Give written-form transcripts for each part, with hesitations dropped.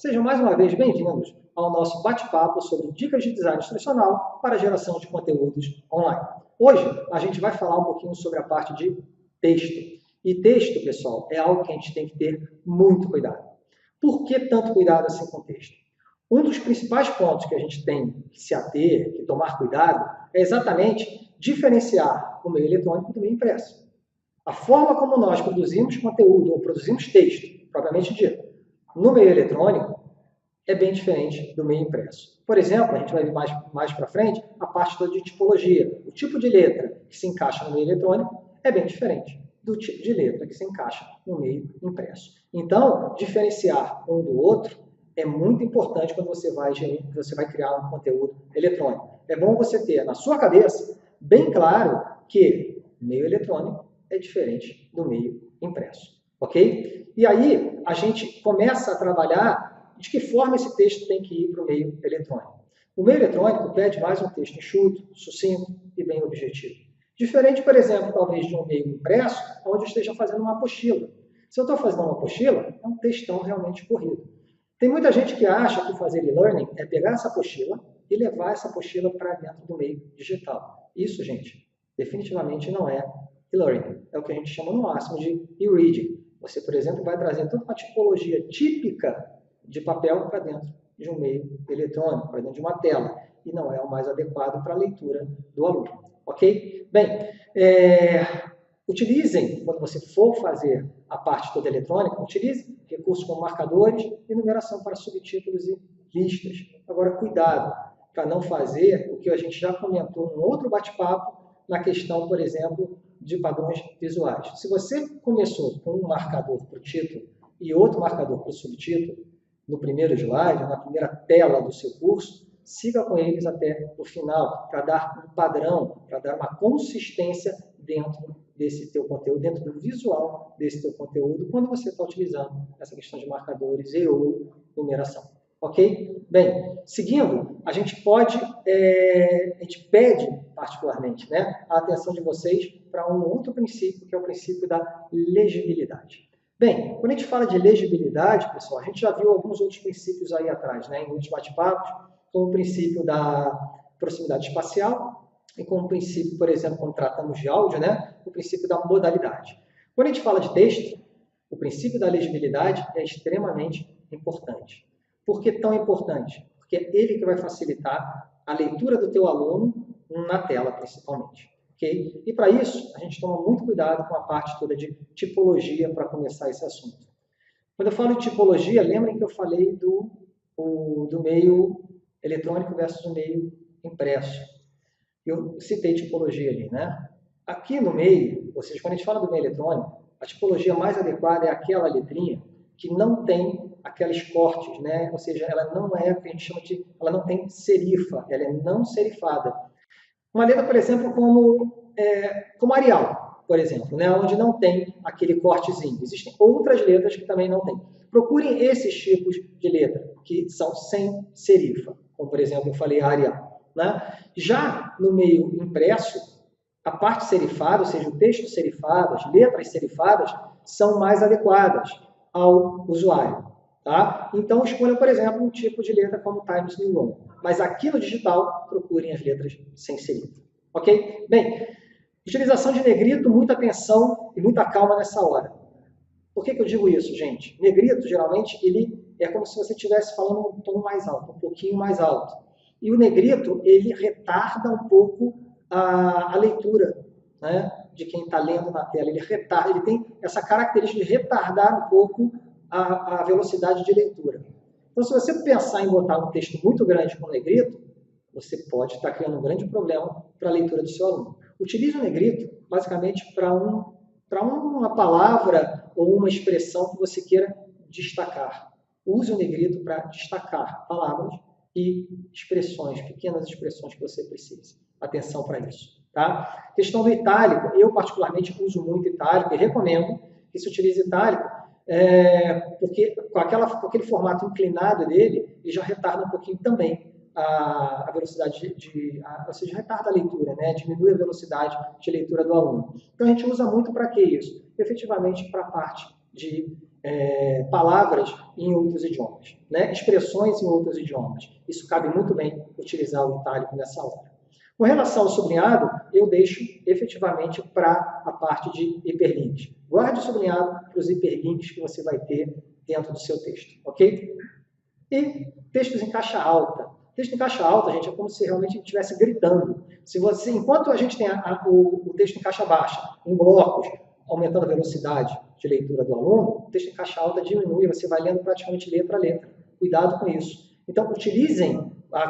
Sejam mais uma vez bem-vindos ao nosso bate-papo sobre dicas de design instrucional para a geração de conteúdos online. Hoje, a gente vai falar um pouquinho sobre a parte de texto. E texto, pessoal, é algo que a gente tem que ter muito cuidado. Por que tanto cuidado assim com o texto? Um dos principais pontos que a gente tem que se ater, que tomar cuidado, é exatamente diferenciar o meio eletrônico do meio impresso. A forma como nós produzimos conteúdo ou produzimos texto, propriamente dito, no meio eletrônico, é bem diferente do meio impresso. Por exemplo, a gente vai ver mais para frente a parte toda de tipologia. O tipo de letra que se encaixa no meio eletrônico é bem diferente do tipo de letra que se encaixa no meio impresso. Então, diferenciar um do outro é muito importante quando você vai criar um conteúdo eletrônico. É bom você ter na sua cabeça bem claro que meio eletrônico é diferente do meio impresso, ok? E aí a gente começa a trabalhar de que forma esse texto tem que ir para o meio eletrônico. O meio eletrônico pede mais um texto enxuto, sucinto e bem objetivo. Diferente, por exemplo, talvez de um meio impresso, onde eu esteja fazendo uma apostila. Se eu estou fazendo uma apostila, é um textão realmente corrido. Tem muita gente que acha que fazer e-learning é pegar essa apostila e levar essa apostila para dentro do meio digital. Isso, gente, definitivamente não é e-learning. É o que a gente chama no máximo de e-reading. Você, por exemplo, vai trazer toda uma tipologia típica de papel para dentro de um meio eletrônico, para dentro de uma tela, e não é o mais adequado para a leitura do aluno. Ok? Bem, utilizem, quando você for fazer a parte toda eletrônica, utilize recursos como marcadores e numeração para subtítulos e listas. Agora, cuidado para não fazer o que a gente já comentou num outro bate-papo, na questão, por exemplo, de padrões visuais. Se você começou com um marcador para o título e outro marcador para o subtítulo, no primeiro slide, na primeira tela do seu curso, siga com eles até o final, para dar um padrão, para dar uma consistência dentro desse teu conteúdo, dentro do visual desse teu conteúdo, quando você está utilizando essa questão de marcadores e ou numeração. Ok? Bem, seguindo, a gente pede particularmente, né, a atenção de vocês para um outro princípio, que é o princípio da legibilidade. Bem, quando a gente fala de legibilidade, pessoal, a gente já viu alguns outros princípios aí atrás, né, em outros bate-papos, como o princípio da proximidade espacial e como o princípio, por exemplo, quando tratamos de áudio, né, o princípio da modalidade. Quando a gente fala de texto, o princípio da legibilidade é extremamente importante. Por que tão importante? Porque é ele que vai facilitar a leitura do teu aluno na tela, principalmente. Okay? E para isso, a gente toma muito cuidado com a parte toda de tipologia para começar esse assunto. Quando eu falo de tipologia, lembrem que eu falei do meio eletrônico versus o meio impresso. Eu citei tipologia ali, né? Aqui no meio, ou seja, quando a gente fala do meio eletrônico, a tipologia mais adequada é aquela letrinha que não tem aqueles cortes, né? Ou seja, ela não é o que a gente chama de... Ela não tem serifa, ela é não serifada. Uma letra, por exemplo, como Arial, por exemplo, né? Onde não tem aquele cortezinho. Existem outras letras que também não tem. Procurem esses tipos de letra, que são sem serifa, como, por exemplo, eu falei Arial. Né? Já no meio impresso, a parte serifada, ou seja, o texto serifado, as letras serifadas, são mais adequadas ao usuário. Tá? Então, escolham, por exemplo, um tipo de letra como Times New Roman. Mas aqui no digital, procurem as letras sem serifa. Ok? Bem, utilização de negrito, muita atenção e muita calma nessa hora. Por que eu digo isso, gente? Negrito, geralmente, ele é como se você estivesse falando um tom mais alto, um pouquinho mais alto. E o negrito, ele retarda um pouco a leitura, né, de quem está lendo na tela. Ele tem essa característica de retardar um pouco a velocidade de leitura. Então, se você pensar em botar um texto muito grande com negrito, você pode estar criando um grande problema para a leitura do seu aluno. Utilize o negrito, basicamente, para uma palavra ou uma expressão que você queira destacar. Use o negrito para destacar palavras e expressões, pequenas expressões que você precisa. Atenção para isso. Tá? Questão do itálico, eu particularmente uso muito itálico e recomendo que se utilize itálico, porque com aquele formato inclinado dele, ele já retarda um pouquinho também a velocidade ou seja, retarda a leitura, né? Diminui a velocidade de leitura do aluno. Então a gente usa muito para que isso? Efetivamente para a parte de palavras em outros idiomas, né? Expressões em outros idiomas. Isso cabe muito bem utilizar o itálico nessa hora. Com relação ao sublinhado, eu deixo efetivamente para a parte de hiperlinks. Guarde o sublinhado para os hiperlinks que você vai ter dentro do seu texto, ok? E textos em caixa alta. Texto em caixa alta, gente, é como se realmente estivesse gritando. Se você, enquanto a gente tem o texto em caixa baixa, em blocos, aumentando a velocidade de leitura do aluno, o texto em caixa alta diminui, você vai lendo praticamente letra a letra. Cuidado com isso. Então, utilizem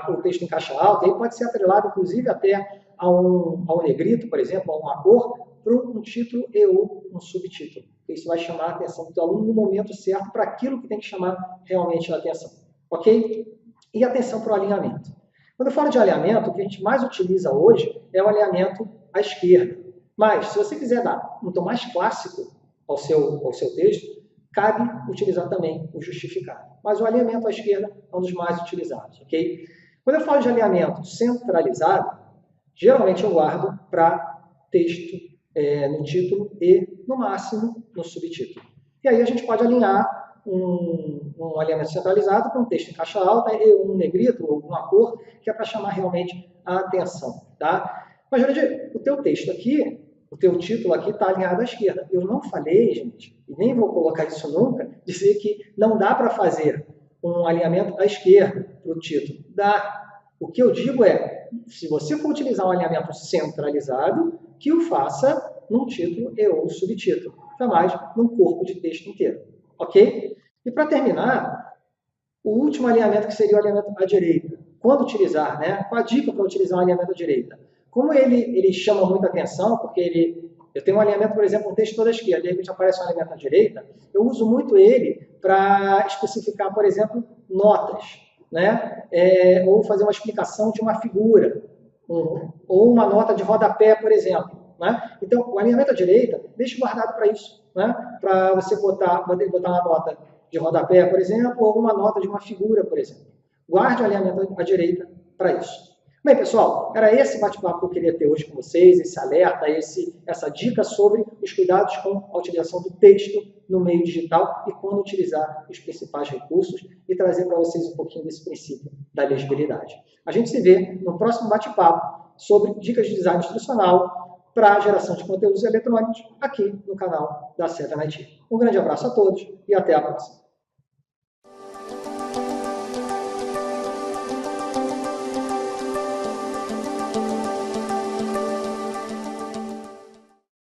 o texto em caixa alta, ele pode ser atrelado, inclusive, até a um negrito, por exemplo, a uma cor, para um título e ou um subtítulo. Isso vai chamar a atenção do aluno no momento certo para aquilo que tem que chamar realmente a atenção. Ok? E atenção para o alinhamento. Quando eu falo de alinhamento, o que a gente mais utiliza hoje é o alinhamento à esquerda. Mas, se você quiser dar um tom mais clássico ao seu texto, cabe utilizar também o justificado. Mas o alinhamento à esquerda é um dos mais utilizados. Ok? Quando eu falo de alinhamento centralizado, geralmente eu guardo para texto no título e, no máximo, no subtítulo. E aí a gente pode alinhar um alinhamento centralizado com um texto em caixa alta e um negrito ou uma cor, que é para chamar realmente a atenção. Tá? Mas, Jurandir, o teu texto aqui, o teu título aqui está alinhado à esquerda. Eu não falei, gente, e nem vou colocar isso nunca, dizer que não dá para fazer um alinhamento à esquerda para o título. Dá. O que eu digo é, se você for utilizar um alinhamento centralizado, que o faça num título e ou subtítulo, jamais num corpo de texto inteiro. Ok? E para terminar, o último alinhamento que seria o alinhamento à direita. Quando utilizar, né? Qual a dica para utilizar um alinhamento à direita? Como ele chama muita atenção, porque eu tenho um alinhamento, por exemplo, um texto todo à esquerda, de repente aparece um alinhamento à direita, eu uso muito ele para especificar, por exemplo, notas, né? Ou fazer uma explicação de uma figura, ou uma nota de rodapé, por exemplo. Né? Então, o alinhamento à direita, deixe guardado para isso, né? Para você botar uma nota de rodapé, por exemplo, ou uma nota de uma figura, por exemplo. Guarde o alinhamento à direita para isso. Bem, pessoal, era esse bate-papo que eu queria ter hoje com vocês, esse alerta, essa dica sobre os cuidados com a utilização do texto no meio digital e quando utilizar os principais recursos e trazer para vocês um pouquinho desse princípio da legibilidade. A gente se vê no próximo bate-papo sobre dicas de design instrucional para a geração de conteúdos eletrônicos aqui no canal da 7IT. Um grande abraço a todos e até a próxima.